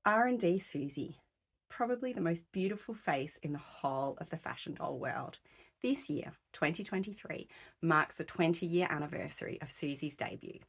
R&D Susie, probably the most beautiful face in the whole of the fashion doll world. This year, 2023, marks the 20-year anniversary of Susie's debut.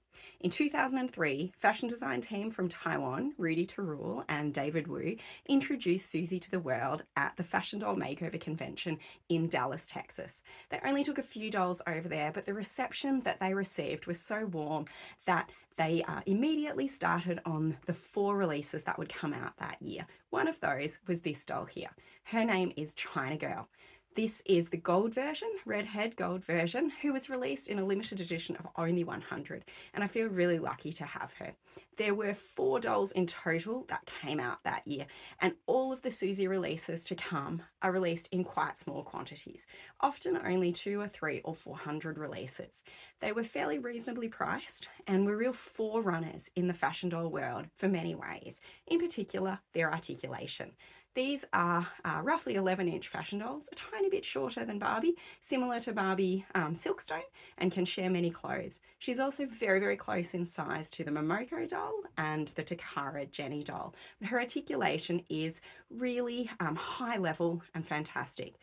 In 2003, fashion design team from Taiwan, Rudy Tarul and David Wu, introduced Susie to the world at the Fashion Doll Makeover Convention in Dallas, Texas. They only took a few dolls over there, but the reception that they received was so warm that they immediately started on the 4 releases that would come out that year. One of those was this doll here. Her name is China Girl. This is the gold version, redhead gold version, who was released in a limited edition of only 100, and I feel really lucky to have her. There were 4 dolls in total that came out that year, and all of the Susie releases to come are released in quite small quantities, often only 2 or 3 or 400 releases. They were fairly reasonably priced and were real forerunners in the fashion doll world for many ways, in particular their articulation. These are roughly 11-inch fashion dolls, a tiny bit shorter than Barbie, similar to Barbie Silkstone, and can share many clothes. She's also very, very close in size to the Momoko doll and the Takara Jenny doll. Her articulation is really high level and fantastic.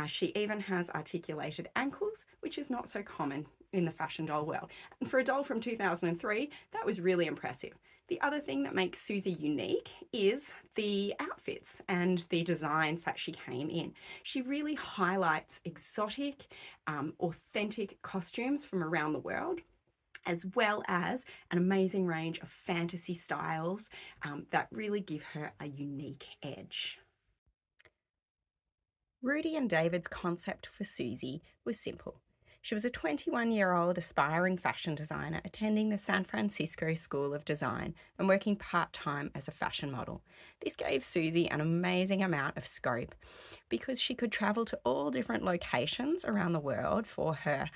She even has articulated ankles, which is not so common in the fashion doll world. And for a doll from 2003, that was really impressive. The other thing that makes Susie unique is the outfits and the designs that she came in. She really highlights exotic, authentic costumes from around the world, as well as an amazing range of fantasy styles that really give her a unique edge. Rudy and David's concept for Susie was simple. She was a 21-year-old aspiring fashion designer attending the San Francisco School of Design and working part-time as a fashion model. This gave Susie an amazing amount of scope because she could travel to all different locations around the world for her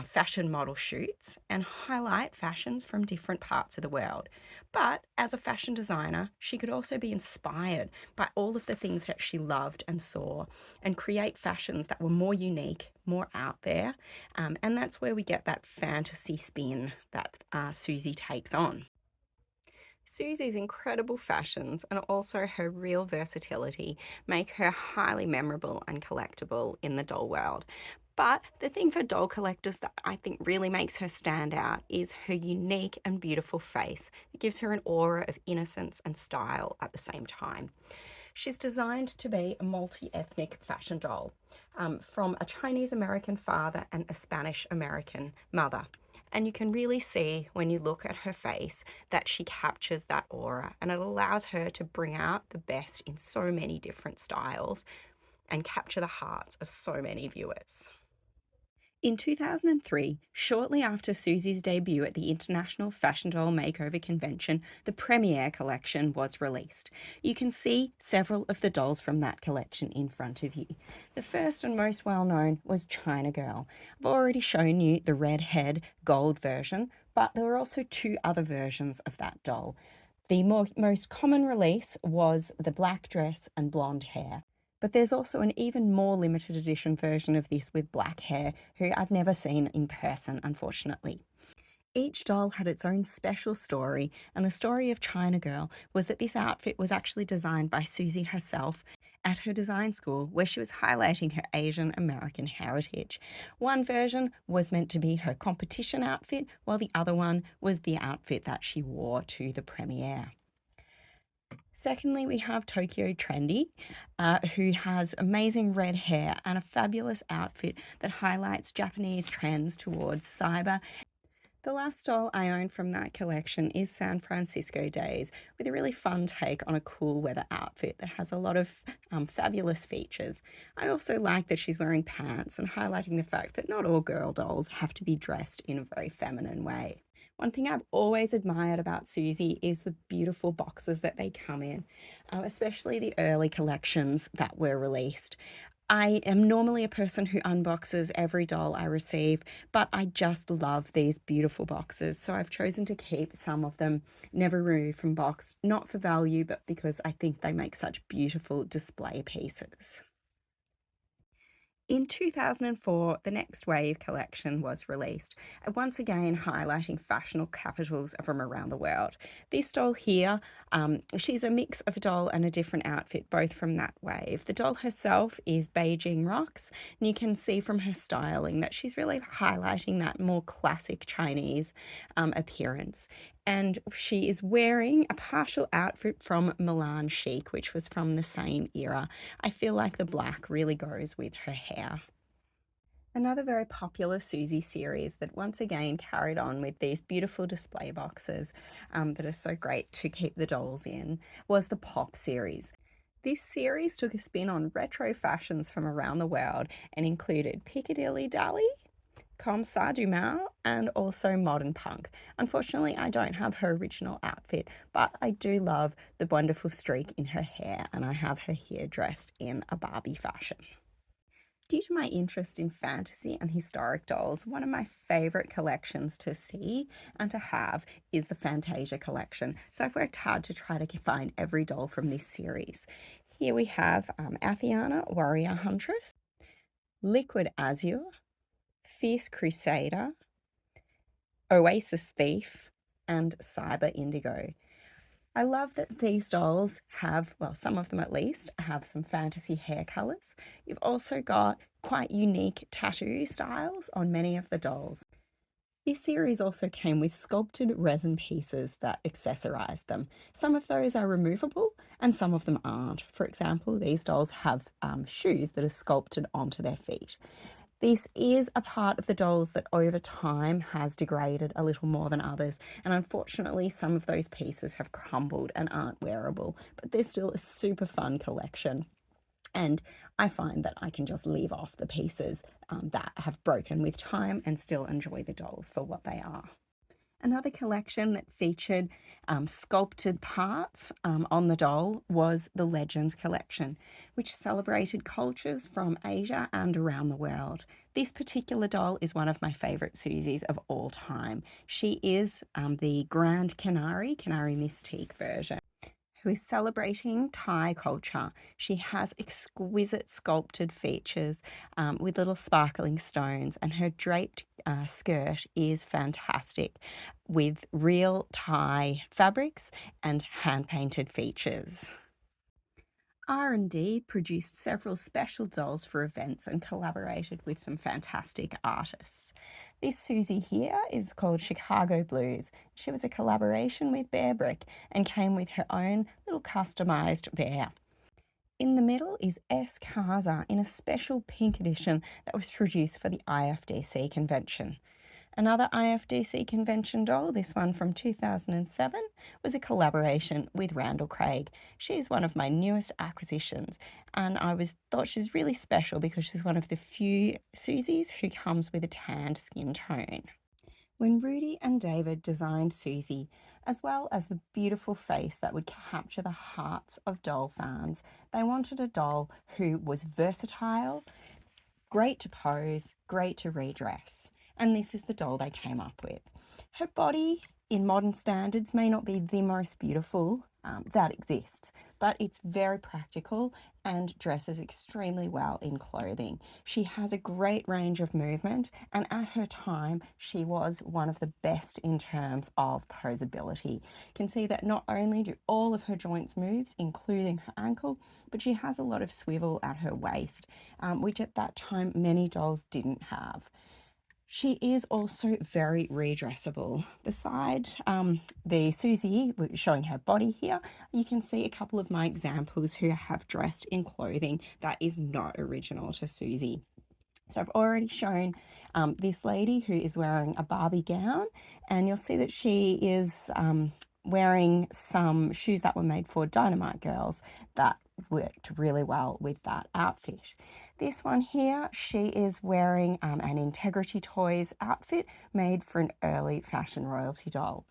fashion model shoots and highlight fashions from different parts of the world. But as a fashion designer, she could also be inspired by all of the things that she loved and saw and create fashions that were more unique, more out there. And that's where we get that fantasy spin that Susie takes on. Susie's incredible fashions and also her real versatility make her highly memorable and collectible in the doll world. But the thing for doll collectors that I think really makes her stand out is her unique and beautiful face. It gives her an aura of innocence and style at the same time. She's designed to be a multi-ethnic fashion doll from a Chinese American father and a Spanish American mother. And you can really see when you look at her face that she captures that aura, and it allows her to bring out the best in so many different styles and capture the hearts of so many viewers. In 2003, shortly after Susie's debut at the International Fashion Doll Makeover Convention, the Premiere Collection was released. You can see several of the dolls from that collection in front of you. The first and most well-known was China Girl. I've already shown you the redhead gold version, but there were also 2 other versions of that doll. The most common release was the black dress and blonde hair. But there's also an even more limited edition version of this with black hair, who I've never seen in person, unfortunately. Each doll had its own special story, and the story of China Girl was that this outfit was actually designed by Susie herself at her design school, where she was highlighting her Asian American heritage. One version was meant to be her competition outfit, while the other one was the outfit that she wore to the premiere. Secondly, we have Tokyo Trendy, who has amazing red hair and a fabulous outfit that highlights Japanese trends towards cyber. The last doll I own from that collection is San Francisco Days, with a really fun take on a cool weather outfit that has a lot of fabulous features. I also like that she's wearing pants and highlighting the fact that not all girl dolls have to be dressed in a very feminine way. One thing I've always admired about Susie is the beautiful boxes that they come in, especially the early collections that were released. I am normally a person who unboxes every doll I receive, but I just love these beautiful boxes, so I've chosen to keep some of them never removed from box, not for value, but because I think they make such beautiful display pieces. In 2004, the Next Wave collection was released, once again highlighting fashionable capitals from around the world. This doll here, she's a mix of a doll and a different outfit, both from that wave. The doll herself is Beijing Rocks, and you can see from her styling that she's really highlighting that more classic Chinese appearance. And she is wearing a partial outfit from Milan Chic, which was from the same era. I feel like the black really goes with her hair. Another very popular Susie series that once again carried on with these beautiful display boxes that are so great to keep the dolls in was the Pop series. This series took a spin on retro fashions from around the world and included Piccadilly Dally, Comme ça du Mal, and also modern punk. Unfortunately, I don't have her original outfit, but I do love the wonderful streak in her hair, and I have her here dressed in a Barbie fashion. Due to my interest in fantasy and historic dolls, one of my favourite collections to see and to have is the Fantasia Collection. So I've worked hard to try to find every doll from this series. Here we have Athiana, Warrior Huntress, Liquid Azure, Fierce Crusader, Oasis Thief, and Cyber Indigo. I love that these dolls have, well, some of them at least, have some fantasy hair colours. You've also got quite unique tattoo styles on many of the dolls. This series also came with sculpted resin pieces that accessorized them. Some of those are removable and some of them aren't. For example, these dolls have shoes that are sculpted onto their feet. This is a part of the dolls that over time has degraded a little more than others, and unfortunately some of those pieces have crumbled and aren't wearable, but they're still a super fun collection. And I find that I can just leave off the pieces that have broken with time and still enjoy the dolls for what they are. Another collection that featured sculpted parts on the doll was the Legends collection, which celebrated cultures from Asia and around the world. This particular doll is one of my favourite Susies of all time. She is the Grand Canary Mystique version, who is celebrating Thai culture. She has exquisite sculpted features with little sparkling stones, and her draped skirt is fantastic with real Thai fabrics and hand-painted features. R&D produced several special dolls for events and collaborated with some fantastic artists. This Susie here is called Chicago Blues. She was a collaboration with Bear Brick and came with her own little customized bear. In the middle is S. Kaza in a special pink edition that was produced for the IFDC convention. Another IFDC convention doll, this one from 2007, was a collaboration with Randall Craig. She's one of my newest acquisitions, and thought she was really special because she's one of the few Susies who comes with a tanned skin tone. When Rudy and David designed Susie, as well as the beautiful face that would capture the hearts of doll fans, they wanted a doll who was versatile, great to pose, great to redress. And this is the doll they came up with. Her body, in modern standards, may not be the most beautiful that exists, but it's very practical and dresses extremely well in clothing. She has a great range of movement, and at her time, she was one of the best in terms of posability. You can see that not only do all of her joints move, including her ankle, but she has a lot of swivel at her waist, which at that time many dolls didn't have. She is also very redressable. Beside the Susie showing her body here, you can see a couple of my examples who have dressed in clothing that is not original to Susie. So I've already shown this lady who is wearing a Barbie gown, and you'll see that she is wearing some shoes that were made for Dynamite Girls that worked really well with that outfit. This one here, she is wearing an Integrity Toys outfit made for an early fashion royalty doll.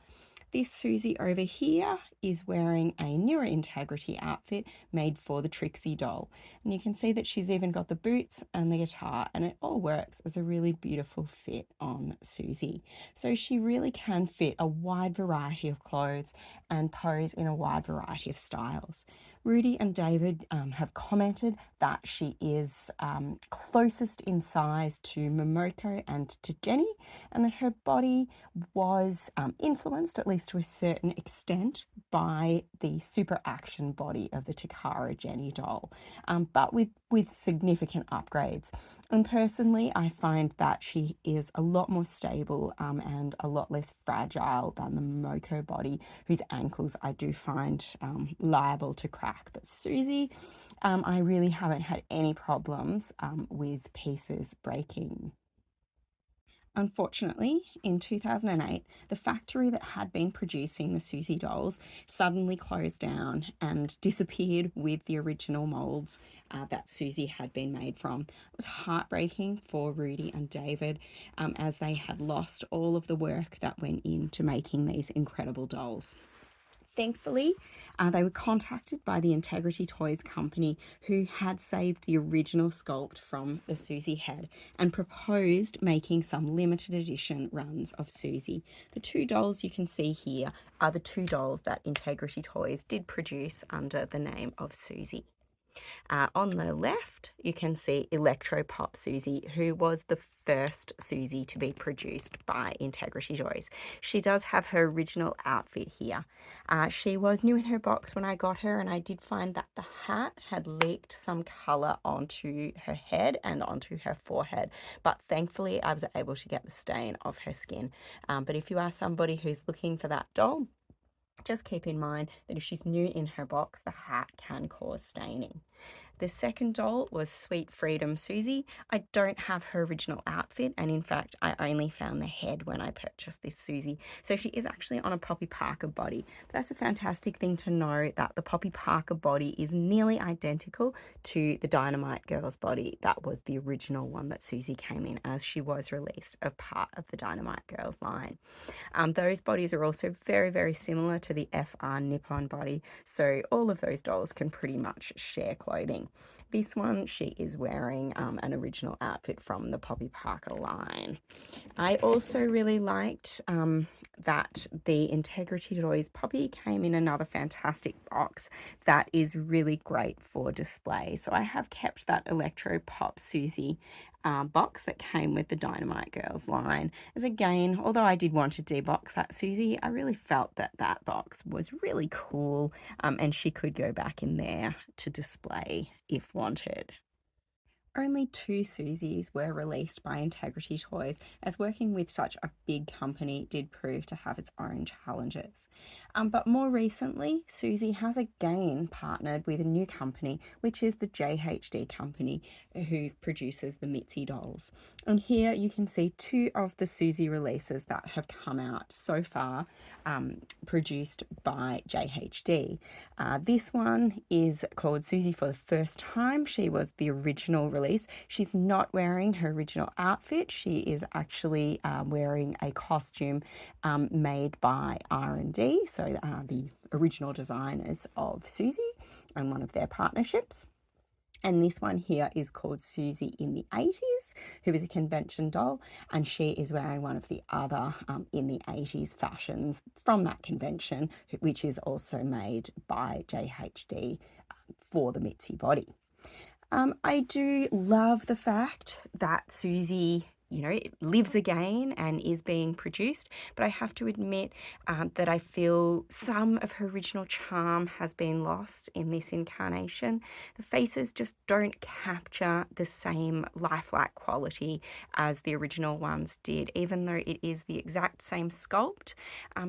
This Susie over here is wearing a newer Integrity outfit made for the Trixie doll. And you can see that she's even got the boots and the guitar, and it all works as a really beautiful fit on Susie. So she really can fit a wide variety of clothes and pose in a wide variety of styles. Rudy and David have commented that she is closest in size to Momoko and to Jenny, and that her body was influenced, at least to a certain extent, by the super action body of the Takara Jenny doll, but with significant upgrades. And personally, I find that she is a lot more stable and a lot less fragile than the Momoko body, whose ankles I do find liable to crack. But Susie, I really haven't had any problems with pieces breaking. Unfortunately, in 2008, the factory that had been producing the Susie dolls suddenly closed down and disappeared with the original molds that Susie had been made from. It was heartbreaking for Rudy and David as they had lost all of the work that went into making these incredible dolls. Thankfully, they were contacted by the Integrity Toys company, who had saved the original sculpt from the Susie head and proposed making some limited edition runs of Susie. The two dolls you can see here are the two dolls that Integrity Toys did produce under the name of Susie. On the left, you can see Electro Pop Susie, who was the first Susie to be produced by Integrity Toys. She does have her original outfit here. She was new in her box when I got her, and I did find that the hat had leaked some colour onto her head and onto her forehead, but thankfully I was able to get the stain off her skin. But if you are somebody who's looking for that doll, just keep in mind that if she's new in her box, the hat can cause staining. The second doll was Sweet Freedom Susie. I don't have her original outfit, and in fact, I only found the head when I purchased this Susie. So she is actually on a Poppy Parker body. But that's a fantastic thing to know, that the Poppy Parker body is nearly identical to the Dynamite Girls body. That was the original one that Susie came in as. She was released as part of the Dynamite Girls line. Those bodies are also very, very similar to the FR Nippon body, so all of those dolls can pretty much share clothing. This one, she is wearing an original outfit from the Poppy Parker line. I also really liked that the Integrity Toys Poppy came in another fantastic box that is really great for display. So I have kept that Electro Pop Susie box that came with the Dynamite Girls line. As again, although I did want to debox that Susie, I really felt that that box was really cool, and she could go back in there to display if wanted. Only two Susies were released by Integrity Toys, as working with such a big company did prove to have its own challenges. But more recently, Susie has again partnered with a new company, which is the JHD company, who produces the Mizi dolls. And here you can see two of the Susie releases that have come out so far, produced by JHD. This one is called Susie for the First Time. She was the original release. She's not wearing her original outfit. She is actually wearing a costume made by R&D, so the original designers of Susie, and one of their partnerships. And this one here is called Susie in the 80s, who is a convention doll, and she is wearing one of the other in the 80s fashions from that convention, which is also made by JHD for the Mitzi body. I do love the fact that Susie, lives again and is being produced, but I have to admit that I feel some of her original charm has been lost in this incarnation. The faces just don't capture the same lifelike quality as the original ones did, even though it is the exact same sculpt.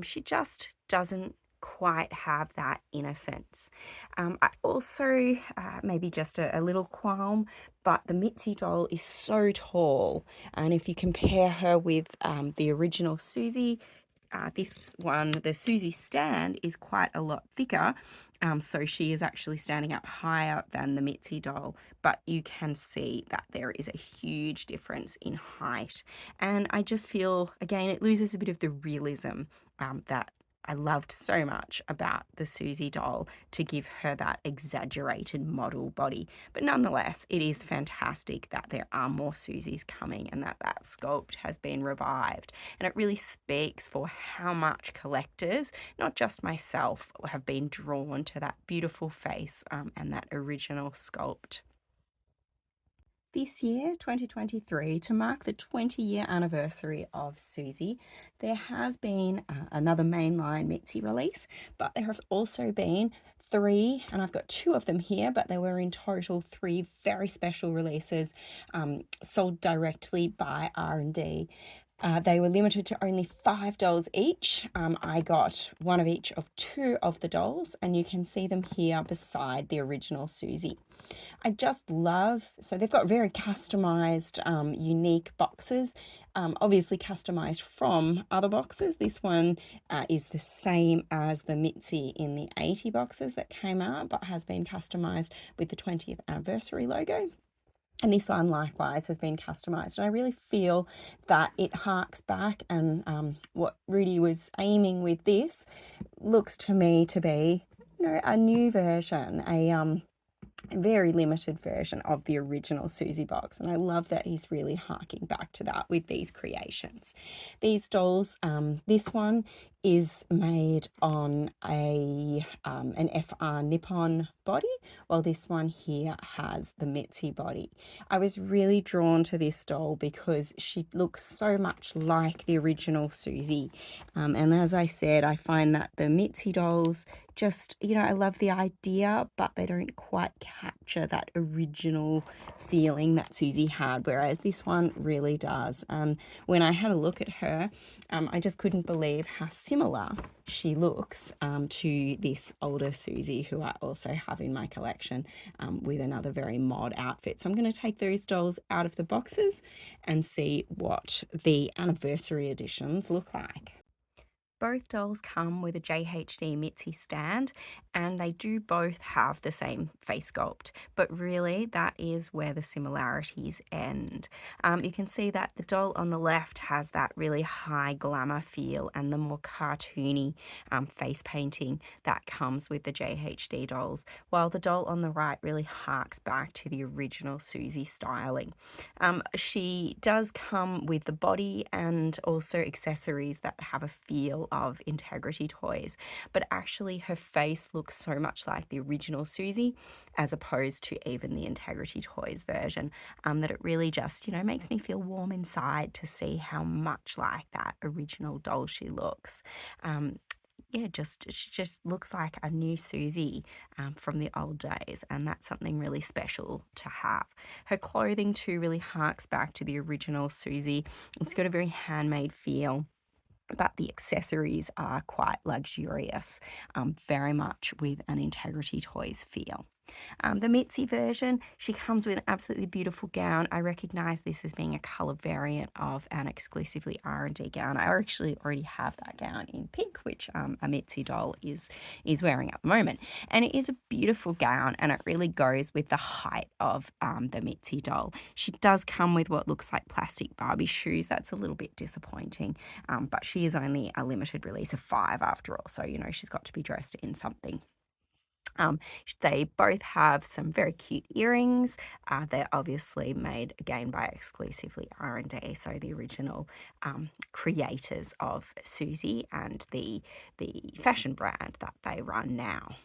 She just doesn't quite have that innocence. I also, maybe just a little qualm, but the Mitzi doll is so tall, and if you compare her with the original Susie, this one, the Susie stand, is quite a lot thicker, so she is actually standing up higher than the Mitzi doll, but you can see that there is a huge difference in height, and I just feel, again, it loses a bit of the realism that I loved so much about the Susie doll to give her that exaggerated model body. But nonetheless, it is fantastic that there are more Susies coming and that that sculpt has been revived. And it really speaks for how much collectors, not just myself, have been drawn to that beautiful face and that original sculpt. This year, 2023, to mark the 20-year anniversary of Susie, there has been another mainline Mitzi release, but there has also been three, and I've got two of them here, but there were in total three very special releases sold directly by R&D. They were limited to only 5 dolls each. I got one of each of two of the dolls, and you can see them here beside the original Susie. I just love, so they've got very customized, unique boxes, obviously customized from other boxes. This one is the same as the Mitzi in the 80 boxes that came out, but has been customized with the 20th anniversary logo. And this one likewise has been customized. And I really feel that it harks back, and what Rudy was aiming with this looks to me to be, a new version, a very limited version of the original Susie box, and I love that he's really harking back to that with these creations. These dolls, this one is made on an FR Nippon body, while this one here has the Mitzi body. I was really drawn to this doll because she looks so much like the original Susie, and as I said, I find that the Mitzi dolls just, I love the idea, but they don't quite capture that original feeling that Susie had, whereas this one really does. And when I had a look at her, I just couldn't believe how similar she looks to this older Susie, who I also have in my collection with another very mod outfit. So I'm going to take those dolls out of the boxes and see what the anniversary editions look like. Both dolls come with a JHD Mitzi stand, and they do both have the same face sculpt, but really that is where the similarities end. You can see that the doll on the left has that really high glamour feel and the more cartoony face painting that comes with the JHD dolls, while the doll on the right really harks back to the original Susie styling. She does come with the body and also accessories that have a feel of Integrity Toys, but actually her face looks so much like the original Susie as opposed to even the Integrity Toys version, that it really just, makes me feel warm inside to see how much like that original doll she looks. Yeah, she just looks like a new Susie from the old days, and that's something really special to have. Her clothing too really harks back to the original Susie. It's got a very handmade feel, but the accessories are quite luxurious, very much with an Integrity Toys feel. The Mitzi version, she comes with an absolutely beautiful gown. I recognize this as being a color variant of an exclusively R&D gown. I actually already have that gown in pink, which a Mitzi doll is wearing at the moment. And it is a beautiful gown, and it really goes with the height of the Mitzi doll. She does come with what looks like plastic Barbie shoes. That's a little bit disappointing, but she is only a limited release of 5 after all, so she's got to be dressed in something. They both have some very cute earrings. They're obviously made again by exclusively R&D, so the original creators of Susie and the fashion brand that they run now.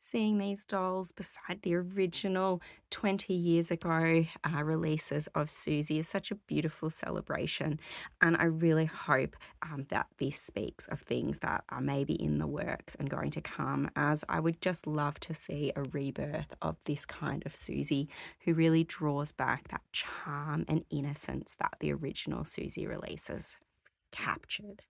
Seeing these dolls beside the original 20 years ago releases of Susie is such a beautiful celebration, and I really hope that this speaks of things that are maybe in the works and going to come, as I would just love to see a rebirth of this kind of Susie who really draws back that charm and innocence that the original Susie releases captured.